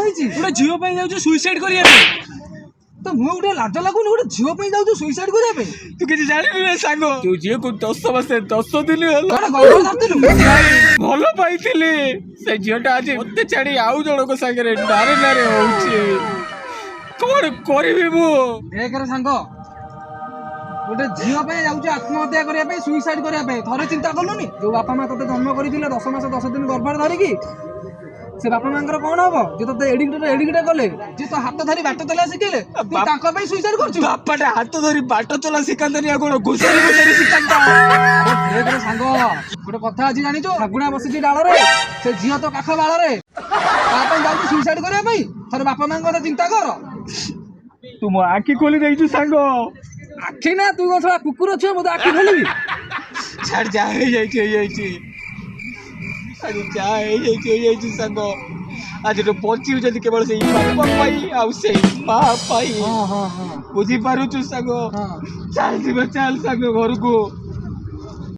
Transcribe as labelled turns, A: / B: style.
A: ହେଇଛି?
B: ଗୋଟେ ଝିଅ ପାଇଁ ଯାଉଛୁ ସୁଇସାଇଡ୍ କରିବା ପାଇଁ।
A: ତ ମୁଁ ଗୋଟେ ଲାଜ ଲାଗୁନି ଗୋଟେ ଝିଅ ପାଇଁ ଯାଉଛୁ ସୁଇସାଇଡ୍ କରିବା ପାଇଁ?
B: ତୁ କିଛି ଜାଣିନୁ ନା ସାଙ୍ଗ, ଯୋଉ ଝିଅକୁ 10 ମାସ 10 ଦିନ ହେଲା
A: କଣ ଗର୍ଭ ଧରିଥିଲୁ?
B: ଭଲ ପାଇଥିଲି, ସେ ଝିଅଟା ଆଜି ମତେ ଛାଡି ଆଉ ଜଣଙ୍କ ସାଙ୍ଗରେ ନାରେ ନାରେ ହଉଛି। କଣ କରିବି ମୁଁ?
A: ଦେଖରେ ସାଙ୍ଗ, ଗୋଟେ ଝିଅ ପାଇଁ ଯାଉଛୁ ଆତ୍ମହତ୍ୟା କରିବା ପାଇଁ, ସୁଇସାଇଡ୍ କରିବା ପାଇଁ, ଥରେ ଚିନ୍ତା କଲୁନି? ଯୋଉ ବାପା ମା ତତେ ଜନ୍ମ କରିଥିଲେ 10 ମାସ 10 ଦିନ ଗର୍ଭରେ ଧରିକି, ସେ ବାପା ମାଙ୍କର କଣ ହବ? ଯେ ତତେ ଏଡିକିଟେ କଲେ, ଯେ ତ ହାତ ଧରି ବାଟ ଚଲା ଶିଖେଇଲେ, ତୁ ତାଙ୍କ ପାଇଁ ସୁଇସାଇଡ୍ କରୁଛୁ?
B: ବାପାଟା ହାତ ଧରି ବାଟ ଚଲା ଶିଖାନ୍ତାନି, ଆଉ କଣ ଘୁଷାରି ଘୁଷାରି ଶିଖାନ୍ତା?
A: ଦେଖରେ ସାଙ୍ଗ, ଗୋଟେ କଥା ଅଛି ଜାଣିଛୁ? ଶାଗୁଣା ବସିଛି ଡାଳରେ, ସେ ଝିଅ ତ କାଠ ବାଳରେ। ତା ପାଇଁ ଯାଉଛୁ ସୁଇସାଇଡ୍ କରିବା ପାଇଁ? ଥରେ ବାପା ମାଙ୍କ କଥା ଚିନ୍ତା କର।
B: ତୁ ମୋ ଆଖି ଖୋଲି ଦେଇଛୁ ସାଙ୍ଗ।
A: ଆଖି ନା, ତୁ କଣ ଶଳା କୁକୁର ଛୁଆ ମୁଁ ତ ଆଖି ଖୋଲିବି?
B: ଛାଡ, ଯାହା ହେଇଯାଇଛି ଆଜି ଯାହା ହେଇଯାଇଛି ସାଙ୍ଗ। ଆଜିଠୁ ବଞ୍ଚିବୁ ଯଦି କେବଳ ସେଇ ବାପା ପାଇଁ ଆଉ ସେଇ ମା ପାଇଁ। ବୁଝିପାରୁଛୁ ସାଙ୍ଗ? ଚାଲ ଯିବା, ଚାଲ ସାଙ୍ଗ ଘରକୁ।